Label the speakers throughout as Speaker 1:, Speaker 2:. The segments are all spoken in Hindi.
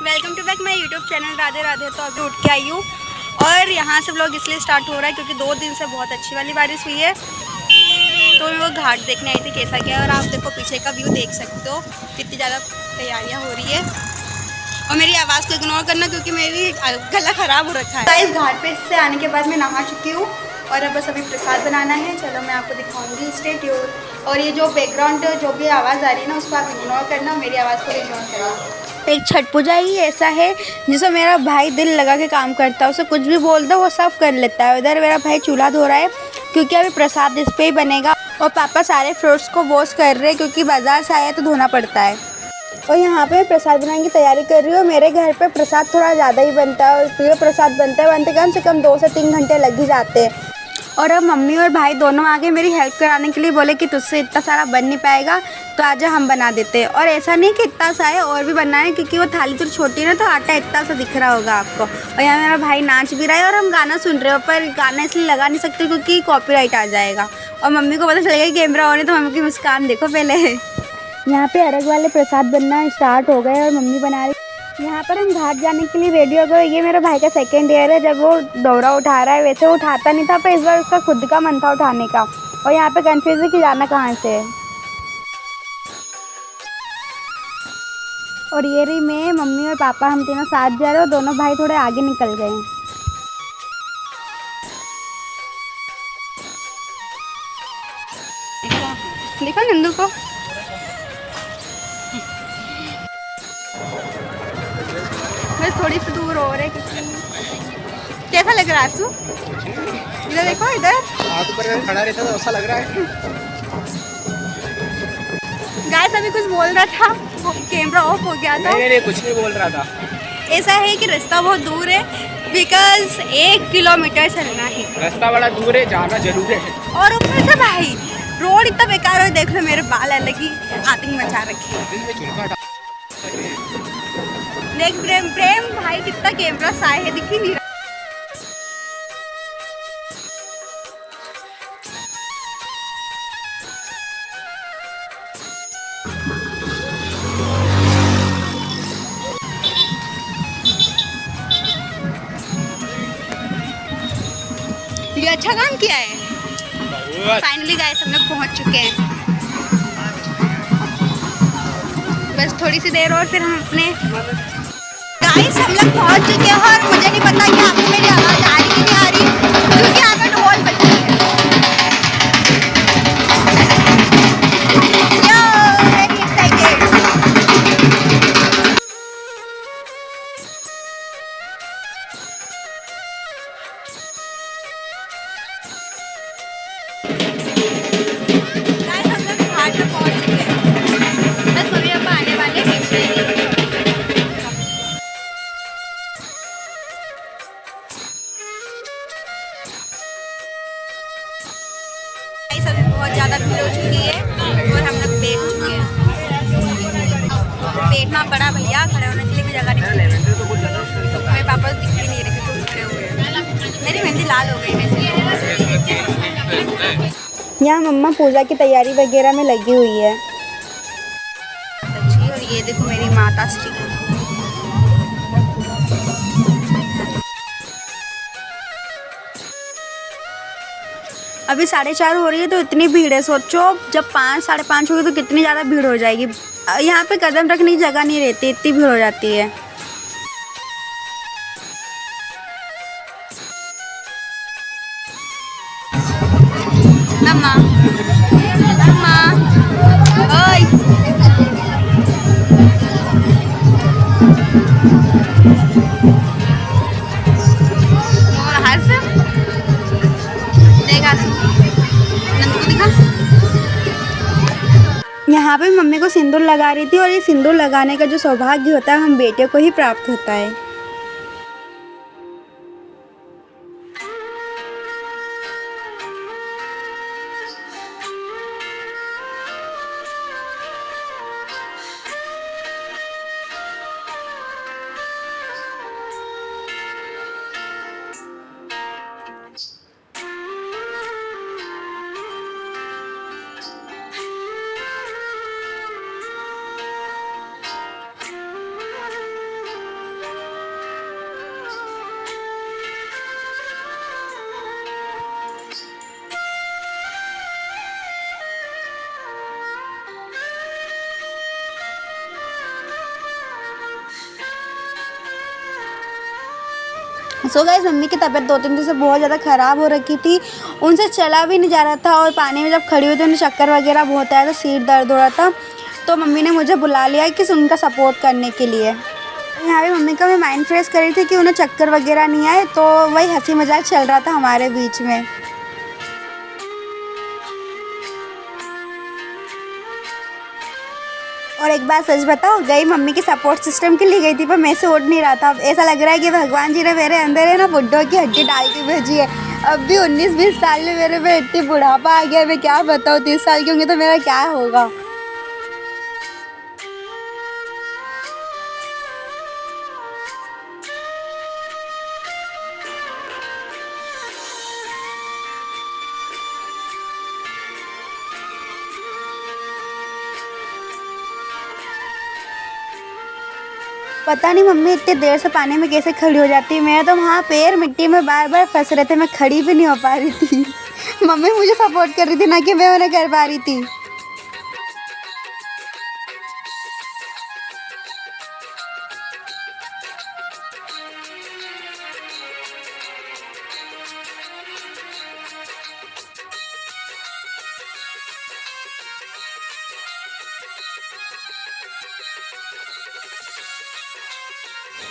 Speaker 1: Welcome to back my YouTube channel Radhe Radhe. तो अभी उठ के आई हूँ और यहाँ से व्लॉग इसलिए स्टार्ट हो रहा है क्योंकि 2 दिन से बहुत अच्छी वाली बारिश हुई है। तो मैं वो घाट देखने आई थी कैसा क्या है, और आप देखो पीछे का व्यू देख सकते हो कितनी ज़्यादा तैयारियाँ हो रही है। और मेरी आवाज़ को इग्नोर करना क्योंकि मेरी गला ख़राब हो रखा है। इस घाट पे से आने के बाद मैं नहा चुकी हूँ और अब बस अभी प्रसाद बनाना है। चलो मैं आपको दिखाऊंगी, स्टे ट्यून्ड। और ये जो बैकग्राउंड जो भी आवाज़ आ रही है ना उसको आप इग्नोर करना, मेरी आवाज़ को इग्नोर करना। एक छठ पूजा ही ऐसा है जिसमें मेरा भाई दिल लगा के काम करता है, उसे कुछ भी बोल दो वो सब कर लेता है। उधर मेरा भाई चूल्हा धो रहा है क्योंकि अभी प्रसाद इस पे ही बनेगा, और पापा सारे फ्रूट्स को वॉश कर रहे हैं क्योंकि बाज़ार से आया तो धोना पड़ता है। और यहाँ पे प्रसाद बनाने की तैयारी कर रही हूँ। मेरे घर पे प्रसाद थोड़ा ज़्यादा ही बनता है और प्रिय प्रसाद बनते कम से कम 2 से 3 घंटे लग ही जाते हैं। और अब मम्मी और भाई दोनों आगे मेरी हेल्प कराने के लिए बोले कि तुझसे इतना सारा बन नहीं पाएगा तो आजा हम बना देते हैं। और ऐसा नहीं कि इतना सा है, और भी बनना है क्योंकि वो थाली तो छोटी है ना, तो आटा इतना सा दिख रहा होगा आपको। और यहाँ मेरा भाई नाच भी रहा है और हम गाना सुन रहे हो, पर गाना इसलिए लगा नहीं सकते क्योंकि कॉपीराइट आ जाएगा। और मम्मी को पता चलेगा कि कैमरा ऑन है, तो मम्मी की मुस्कान देखो पहले। यहाँ पे अरग वाले प्रसाद बनना स्टार्ट हो गए और मम्मी बना रही। यहाँ पर हम घाट जाने के लिए रेडी हो गए। ये मेरा भाई का सेकेंड ईयर है जब वो दौरा उठा रहा है। वैसे वो उठाता नहीं था, पर इस बार उसका खुद का मन था उठाने का। और यहाँ पे कंफ्यूज है कि जाना कहाँ से है। और ये रही मैं, मम्मी और पापा, हम तीनों साथ जा रहे हो। दोनों भाई थोड़े आगे निकल गए। देखो नंदू को। बस थोड़ी सी दूर हो रहे क्योंकि कैसा लग रहा है आंसू? इधर देखो, इधर
Speaker 2: हाथ ऊपर खड़ा रहता तो ऐसा लग रहा है।
Speaker 1: गाइस अभी कुछ बोल रहा था, वो कैमरा ऑफ हो गया था।
Speaker 2: नहीं, कुछ नहीं बोल रहा था।
Speaker 1: ऐसा है कि रास्ता बहुत दूर है, बिकॉज 1 किलोमीटर चलना है।
Speaker 2: रास्ता बड़ा दूर है, जाना जरूर है।
Speaker 1: और ऊपर से भाई रोड इतना बेकार है, देख लो मेरे बाल अलग ही आतंक मचा रखे। देख प्रेम प्रेम भाई कितना कैमरा साए है, दिख ही नहीं रहा। ये अच्छा काम किया है। फाइनली गाइस हम लोग पहुंच चुके हैं। बस थोड़ी सी देर और फिर हम अपने गाइस हम लोग पहुंच चुके हैं। और मुझे नहीं पता कि आपको मेरी आवाज़ आ रही कि नहीं आ रही क्योंकि यहाँ पे ढोल बज रही है। Yo, very excited। गाइस हम लोग घाट पे पहुंच चुके हैं। बस अभी हम आने वाले हैं। गाइस अभी बहुत ज़्यादा भीड़ हो चुकी है और हम लोग बैठ चुके हैं। बैठना पड़ा भैया, खड़े होने के लिए भी जगह नहीं मिली। मेरे पापा तो दिख भी नहीं रहे क्योंकि खड़े हुए हैं। मेरी मेहंदी लाल हो गई वैसे। यहाँ मम्मा पूजा की तैयारी वगैरह में लगी हुई है। और ये देखो मेरी माता श्री। अभी 4:30 हो रही है तो इतनी भीड़ है। सोचो जब 5 साढ़े 5 होगी तो कितनी ज़्यादा भीड़ हो जाएगी। यहाँ पे कदम रखने की जगह नहीं रहती, इतनी भीड़ हो जाती है। मम्मा मम्मा ओए हंस देखा नंदू को दिखा। यहाँ पे मम्मी को सिंदूर लगा रही थी, और ये सिंदूर लगाने का जो सौभाग्य होता है हम बेटे को ही प्राप्त होता है। सो गाइस मम्मी की तबीयत 2-3 दिन से बहुत ज़्यादा ख़राब हो रखी थी, उनसे चला भी नहीं जा रहा था और पानी में जब खड़ी हुई तो उन्हें चक्कर वगैरह बहुत आया था, सिर दर्द हो रहा था। तो मम्मी ने मुझे बुला लिया कि उनका सपोर्ट करने के लिए। यहाँ पे मम्मी का मैं माइंड फ्रेश कर रही थी कि उन्हें चक्कर वगैरह नहीं आए, तो वही हंसी मजाक चल रहा था हमारे बीच में। और एक बात सच बताओ, गई मम्मी के सपोर्ट सिस्टम के लिए गई थी पर मैं से उठ नहीं रहा था। अब ऐसा लग रहा है कि भगवान जी ने मेरे अंदर है ना बुड्ढों की हड्डी डाल के भेजी है। अब भी 19-20 साल में मेरे में इतनी बुढ़ापा आ गया, मैं क्या बताऊँ, 30 साल की होंगी तो मेरा क्या होगा। पता नहीं मम्मी इतनी देर से पानी में कैसे खड़ी हो जाती है। मैं तो वहाँ पैर मिट्टी में बार बार फंस रहे थे, मैं खड़ी भी नहीं हो पा रही थी। मम्मी मुझे सपोर्ट कर रही थी ना कि मैं उन्हें कर पा रही थी।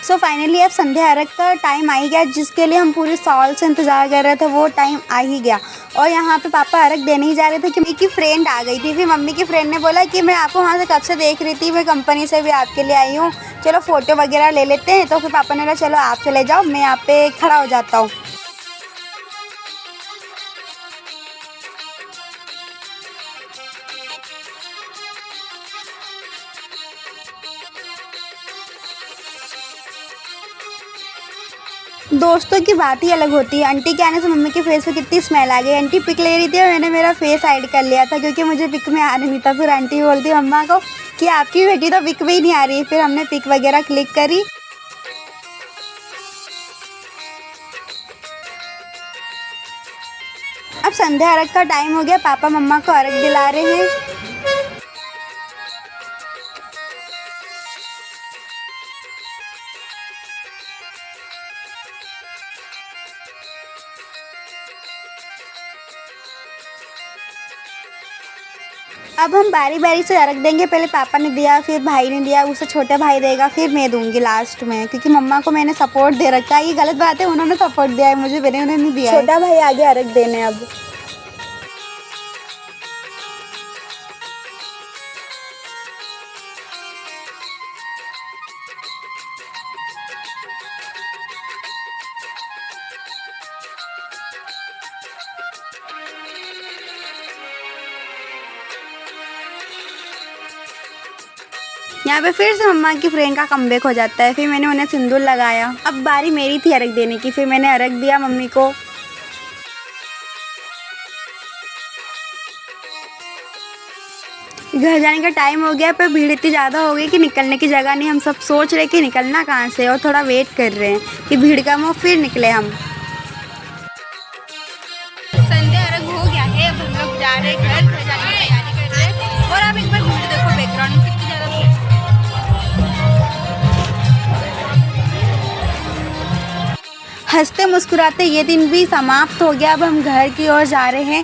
Speaker 1: सो फाइनली अब संध्या अर्घ का टाइम आ ही गया, जिसके लिए हम पूरे साल से इंतज़ार कर रहे थे, वो टाइम आ ही गया। और यहाँ पे पापा अर्घ देने ही जा रहे थे कि मम्मी की फ्रेंड आ गई थी। फिर मम्मी की फ्रेंड ने बोला कि मैं आपको वहाँ से कब से देख रही थी, मैं कंपनी से भी आपके लिए आई हूँ, चलो फ़ोटो वगैरह ले लेते हैं। तो फिर पापा ने बोला चलो आप चले जाओ, मैं यहाँ पे खड़ा हो जाता हूँ। दोस्तों की बात ही अलग होती है। आंटी के आने से मम्मी के फेस पे कितनी स्मेल आ गई। आंटी पिक ले रही थी और मैंने मेरा फेस हाइड कर लिया था क्योंकि मुझे पिक में आ नहीं था। फिर आंटी बोलती मम्मा को कि आपकी बेटी तो पिक में ही नहीं आ रही। फिर हमने पिक वगैरह क्लिक करी। अब संध्या अर्घ का टाइम हो गया, पापा मम्मा को अर्घ दिला रहे हैं। अब हम बारी बारी से अर्घ देंगे। पहले पापा ने दिया, फिर भाई ने दिया, उससे छोटा भाई देगा, फिर मैं दूंगी लास्ट में, क्योंकि मम्मा को मैंने सपोर्ट दे रखा है। ये गलत बात है, उन्होंने सपोर्ट दिया है मुझे, मैंने उन्हें नहीं दिया है। छोटा भाई आगे अर्घ देने। अब यहाँ पे फिर से मम्मा की फ्रेंड का कमबैक हो जाता है। फिर मैंने उन्हें सिंदूर लगाया। अब बारी मेरी थी अर्घ देने की। फिर मैंने अर्घ दिया मम्मी को। घर जाने का टाइम हो गया, पर भीड़ इतनी ज़्यादा हो गई कि निकलने की जगह नहीं। हम सब सोच रहे कि निकलना कहाँ से, और थोड़ा वेट कर रहे हैं कि भीड़ कम हो फिर निकले हम। संध्या अर्घ हो गया है, अब हम लोग जा रहे हैं घर जाने की तैयारी कर रहे हैं। और आप एक बार भीड़ देखो बैकग्राउंड में कितनी ज़्यादा भीड़। हंसते मुस्कुराते ये दिन भी समाप्त हो गया। अब हम घर की ओर जा रहे हैं।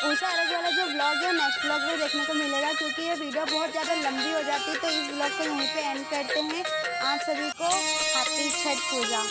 Speaker 1: उषा अर्घ वाला जो व्लॉग है नेक्स्ट व्लॉग में देखने को मिलेगा, क्योंकि ये वीडियो बहुत ज़्यादा लंबी हो जाती है। तो इस व्लॉग को यहीं पे एंड करते हैं। आप सभी को हैप्पी छठ पूजा।